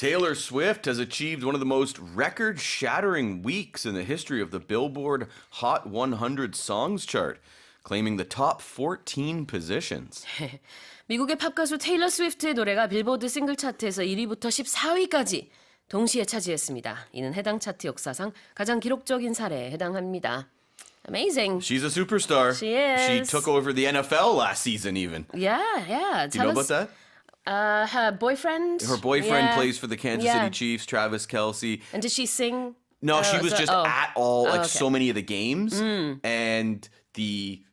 Taylor Swift has achieved one of the most record-shattering weeks in the history of the Billboard Hot 100 Songs chart, claiming the top 14 positions. 미국의 팝 가수 테일러 스위프트의 노래가 빌보드 싱글 차트에서 1위부터 14위까지 동시에 차지했습니다. 이는 해당 차트 역사상 가장 기록적인 사례에 해당합니다. Amazing. She's a superstar. She is. She took over the NFL last season even. Yeah. Do you know about that? Her boyfriend. Her boyfriend plays for the Kansas City Chiefs, Travis Kelce. And did she sing? No, she was just at all, like okay. so many of the games. And the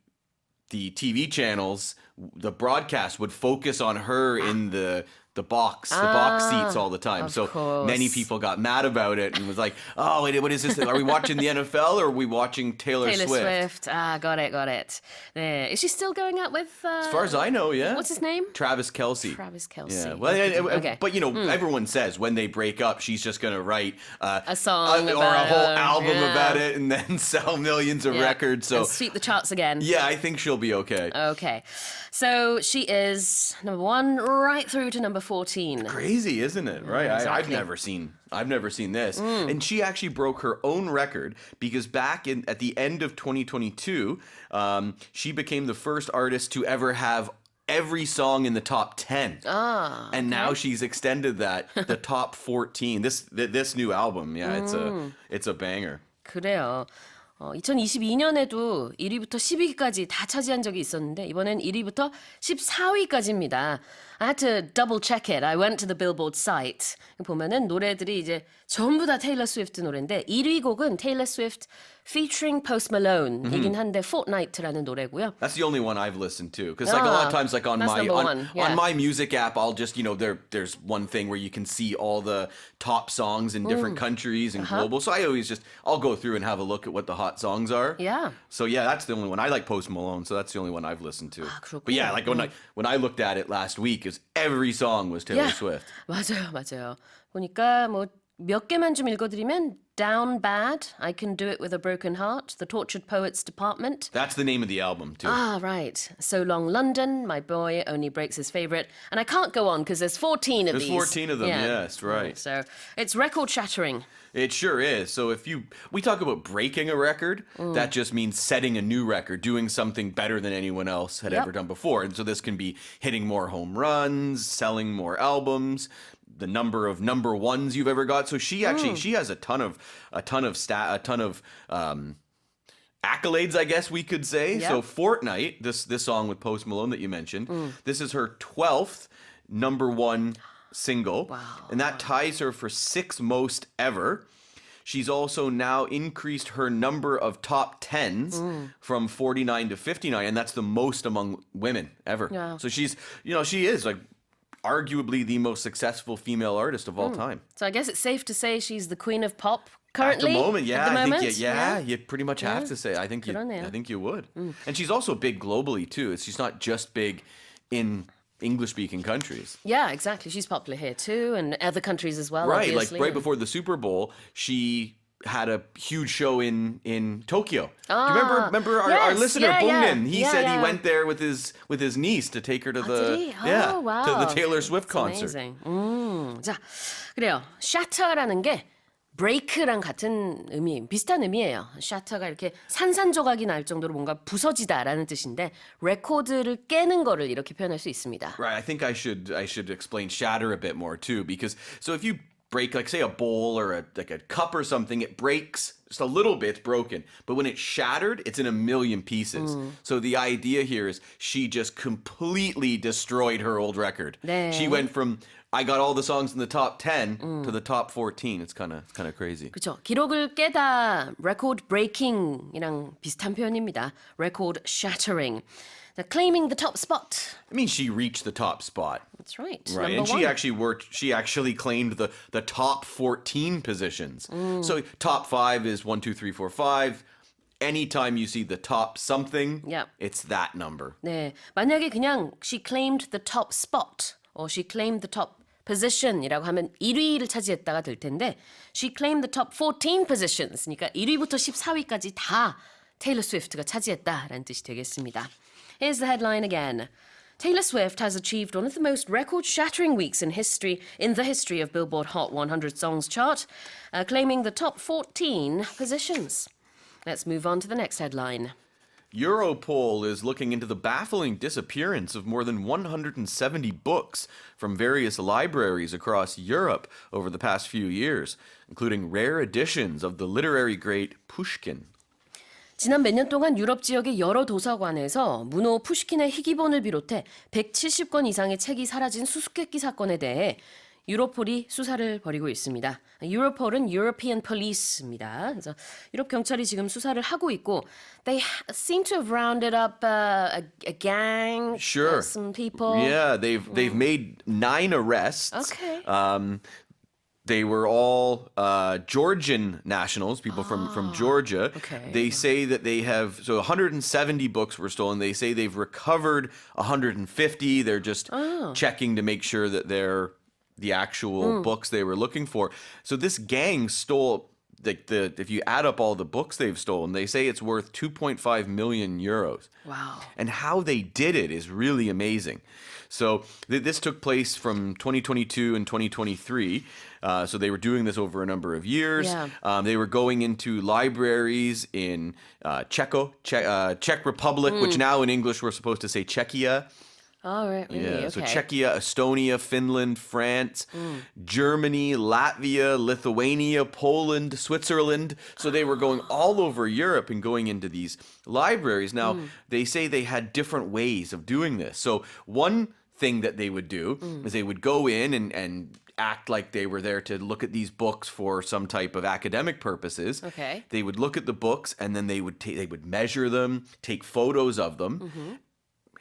TV channels, the broadcast would focus on her in the box seats all the time. So course. many people got mad about it and was like, oh, wait, what is this? Are we watching the NFL or are we watching Taylor Swift? Got it. 네. Is she still going out with... As far as I know, yeah. What's his name? Travis Kelce. Travis Kelce. Yeah. Well, okay. But you know, everyone says when they break up, she's just going to write a song or about a whole her. album Yeah. about it and then sell millions of records. So And sweep the charts again. yeah, I think she'll be okay. Okay. So she is number 1 right through to number 14. Crazy, isn't it? Right? Exactly. I've never seen this. And she actually broke her own record because back at the end of 2022, she became the first artist to ever have every song in the top 10. And now she's extended that the top 14. This new album, it's a banger. 그래요. 2022년에도 1위부터 10위까지 다 차지한 적이 있었는데 이번엔 1위부터 14위까지입니다. I had to double check it. I went to the Billboard site. 보면은 노래들이 이제 전부 다 테일러 스위프트 노래인데 1위 곡은 테일러 스위프트 featuring Post Malone이긴 한데 Fortnight라는 노래고요. That's the only one I've listened to because like a lot of times like on my music app I'll just there's one thing where you can see all the top songs in different countries and global, so I'll go through and have a look at what the hot songs are. Yeah. So yeah, that's the only one. I like Post Malone, so that's the only one I've listened to. 그렇구나. But yeah, like when I looked at it last week, is every song was Taylor Swift. 맞아요. 보니까 뭐 몇 개만 좀 읽어드리면 Down Bad, I Can Do It With a Broken Heart, The Tortured Poets Department. That's the name of the album too. Right. So Long London, My Boy Only Breaks His Favorite. And I can't go on because there's 14 of these. There's 14 of them, yes, right. So it's record-shattering. It sure is. So we talk about breaking a record, that just means setting a new record, doing something better than anyone else had ever done before. And so this can be hitting more home runs, selling more albums, the number of number ones you've ever got. So she has a ton of accolades, I guess we could say. Yep. So Fortnite, this song with Post Malone that you mentioned, this is her 12th number 1 single. Wow. And that ties her for 6th most ever. She's also now increased her number of top 10s from 49 to 59, and that's the most among women ever. Yeah. So she is like arguably the most successful female artist of all time. So I guess it's safe to say she's the queen of pop currently. At the moment, yeah. I think you pretty much have to say. I think you would. And she's also big globally too. She's not just big in English-speaking countries. Yeah, exactly. She's popular here too, and other countries as well. Right, obviously. like right before the Super Bowl, she had a huge show in Tokyo. Do you remember our listener Bungmin? He said he went there with his niece to take her to wow. to the Taylor Swift concert. Amazing. 자, 그래요. shatter라는 게 break랑 같은 비슷한 의미예요. shatter가 이렇게 산산조각이 날 정도로 뭔가 부서지다라는 뜻인데 레코드를 깨는 거를 이렇게 표현할 수 있습니다. Right, I think I should explain shatter a bit more too, because so if you break, like say a bowl or a cup or something, it breaks just a little bit, broken. But when it's shattered, it's in a million pieces. So the idea here is she just completely destroyed her old record. 네. She went from I got all the songs in the top 10 to the top 14. It's kind of crazy. 그렇죠. 기록을 깨다 record breaking이랑 비슷한 표현입니다. record shattering. Claiming the top spot. I mean, she reached the top spot. That's right. Right, Number and she actually claimed the top 14 positions. So top 5 is 1, 2, 3, 4, 5. Anytime you see the top something, it's that number. 네, 만약에 그냥 she claimed the top spot or she claimed the top position이라고 하면 1위를 차지했다가 될 텐데 she claimed the top 14 positions. 그러니까 1위부터 14위까지 다 테일러 스위프트가 차지했다라는 뜻이 되겠습니다. Here's the headline again. Taylor Swift has achieved one of the most record-shattering weeks in the history of Billboard Hot 100 Songs chart, claiming the top 14 positions. Let's move on to the next headline. Europol is looking into the baffling disappearance of more than 170 books from various libraries across Europe over the past few years, including rare editions of the literary great Pushkin. 지난 몇 년 동안 유럽 지역의 여러 도서관에서 문호 푸시킨의 희귀본을 비롯해 170권 이상의 책이 사라진 수수께끼 사건에 대해 유로폴이 수사를 벌이고 있습니다. Europol은 European Police입니다. 그래서 유럽 경찰이 지금 수사를 하고 있고, they seem to have rounded up a gang, Sure. some people. Yeah, they've made 9 arrests. Okay. They were all Georgian nationals, people from Georgia. Okay. They say that they have, so 170 books were stolen. They say they've recovered 150. They're just checking to make sure that they're the actual books they were looking for. So this gang stole, if you add up all the books they've stolen, they say it's worth 2.5 million euros. Wow. And how they did it is really amazing. So this took place from 2022 and 2023. So they were doing this over a number of years. Yeah. They were going into libraries in Czech Republic, which now in English we're supposed to say Czechia. All right, really? Yeah, Okay. so Czechia, Estonia, Finland, France, Germany, Latvia, Lithuania, Poland, Switzerland. So they were going all over Europe and going into these libraries. Now, they say they had different ways of doing this. So one thing that they would do is they would go in and act like they were there to look at these books for some type of academic purposes. Okay. They would look at the books and then they would measure them, take photos of them.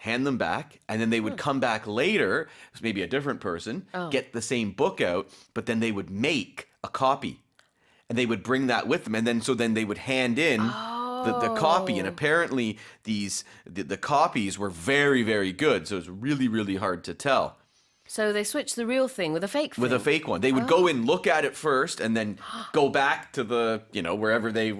Hand them back, and then they would come back later, maybe a different person, get the same book out, but then they would make a copy. And they would bring that with them, and then they would hand in the copy. And apparently the copies were very, very good, so it was really, really hard to tell. So they switched the real thing with a fake thing. With a fake one. They would go in, look at it first, and then go back to the, wherever they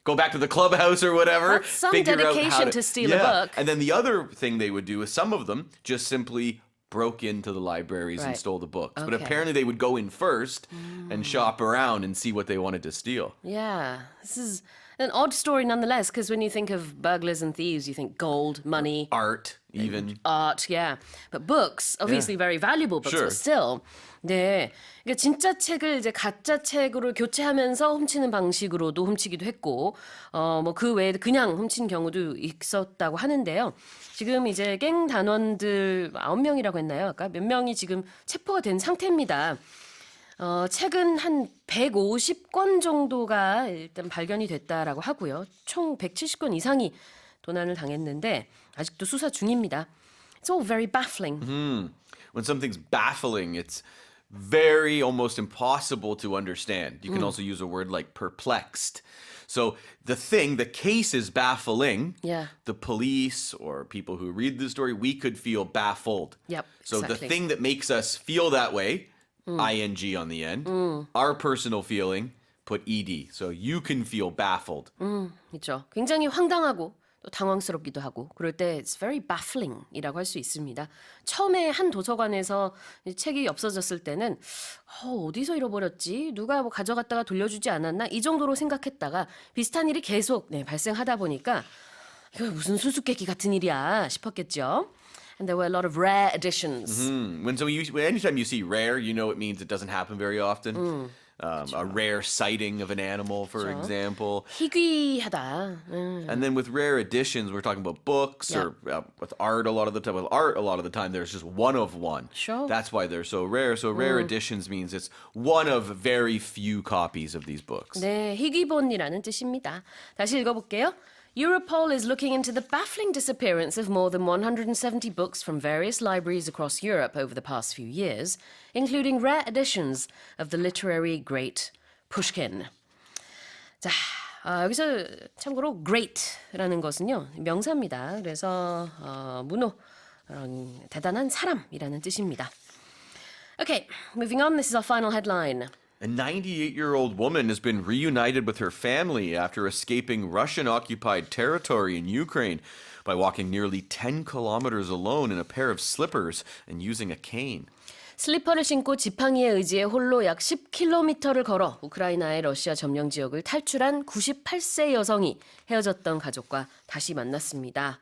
go back to the clubhouse or whatever. That's some figure out dedication how to steal a book. And then the other thing they would do is some of them just simply broke into the libraries and Right. stole the books. But Okay. apparently they would go in first and shop around and see what they wanted to steal. Yeah, this is an odd story nonetheless, because when you think of burglars and thieves, you think gold, money, Art, even. art, yeah. But books, obviously very valuable books, Sure. but still. 네. 그러니까 진짜 책을 이제 가짜 책으로 교체하면서 훔치는 방식으로도 훔치기도 했고, 뭐 그 외에 그냥 훔친 경우도 있었다고 하는데요. 지금 이제 갱 단원들 9명이라고 했나요? 아까 몇 명이 지금 체포가 된 상태입니다. 책은 한 150권 정도가 일단 발견이 됐다라고 하고요. 총 170권 이상이 도난을 당했는데 아직도 수사 중입니다. It's all very baffling. When something's baffling, it's very almost impossible to understand. You can also use a word like perplexed. So the case is baffling. Yeah. The police or people who read the story, we could feel baffled. Yep, So the exactly. thing that makes us feel that way, ing on the end, our personal feeling, put ed. So you can feel baffled. 그렇죠. 굉장히 황당하고 또 당황스럽기도 하고 그럴 때 it's very baffling이라고 할 수 있습니다. 처음에 한 도서관에서 이 책이 없어졌을 때는 어디서 잃어버렸지? 누가 뭐 가져갔다가 돌려주지 않았나? 이 정도로 생각했다가 비슷한 일이 계속 발생하다 보니까 이거 무슨 수수께끼 같은 일이야 싶었겠죠. And there were a lot of rare editions. Anytime you see rare, you know it means it doesn't happen very often. A rare sighting of an animal, for example. 희귀하다. And then with rare editions, we're talking about books or with art a lot of the time. With art, a lot of the time, there's just one of one. Sure. That's why they're so rare. So rare editions means it's one of very few copies of these books. 네, 희귀본이라는 뜻입니다. 다시 읽어볼게요. Europol is looking into the baffling disappearance of more than 170 books from various libraries across Europe over the past few years, including rare editions of the literary great Pushkin. 자, 여기서 참고로 great라는 것은요, 명사입니다. 그래서 문호, 대단한 사람이라는 뜻입니다. Okay, moving on. This is our final headline. A 98-year-old woman has been reunited with her family after escaping Russian-occupied territory in Ukraine by walking nearly 10 kilometers alone in a pair of slippers and using a cane. 슬리퍼를 신고 지팡이에 의지해 홀로 약 10km를 걸어 우크라이나의 러시아 점령 지역을 탈출한 98세 여성이 헤어졌던 가족과 다시 만났습니다.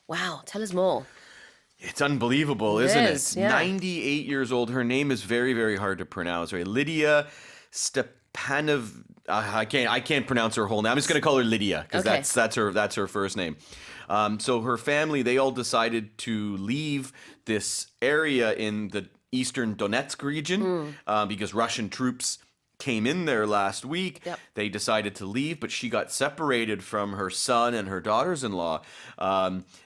Wow, tell us more. It's unbelievable, isn't Yes, it? yeah. 98 years old. Her name is very, very hard to pronounce. Right? Lydia Stepanov. I can't pronounce her whole name. I'm just going to call her Lydia because Okay. that's her first name. So her family, they all decided to leave this area in the eastern Donetsk region because Russian troops came in there last week. Yep. They decided to leave, but she got separated from her son and her daughters-in-law.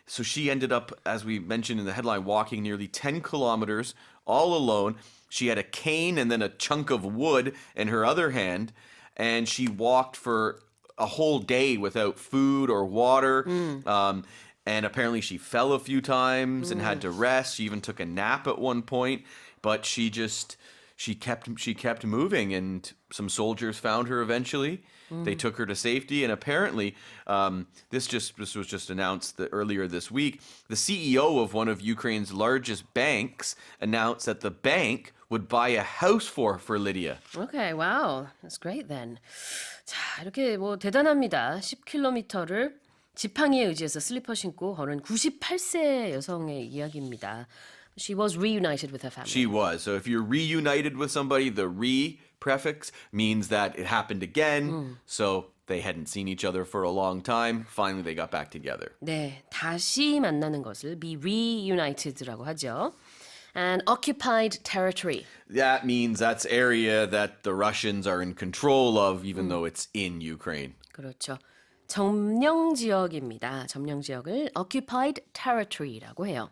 So she ended up, as we mentioned in the headline, walking nearly 10 kilometers all alone. She had a cane and then a chunk of wood in her other hand, and she walked for a whole day without food or water. And apparently she fell a few times and had to rest. She even took a nap at one point, but she kept moving, and some soldiers found her eventually. They took her to safety, and apparently, this was just announced earlier this week. The CEO of one of Ukraine's largest banks announced that the bank would buy a house for Lydia. Okay, wow. That's great then. 자, 이렇게 뭐 대단합니다. 10km를 지팡이에 의지해서 슬리퍼 신고 걸은 98세 여성의 이야기입니다. She was reunited with her family. She was. So if you're reunited with somebody, the re prefix means that it happened again. So they hadn't seen each other for a long time. Finally, they got back together. 네, 다시 만나는 것을 be reunited라고 하죠. And occupied territory. That means that's area that the Russians are in control of, even though it's in Ukraine. 그렇죠. 점령 지역입니다. 점령 지역을 occupied territory라고 해요.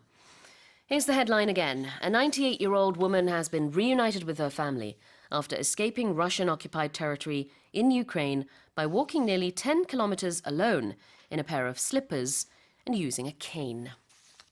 Here's the headline again. A 98-year-old woman has been reunited with her family after escaping Russian-occupied territory in Ukraine by walking nearly 10 kilometers alone in a pair of slippers and using a cane.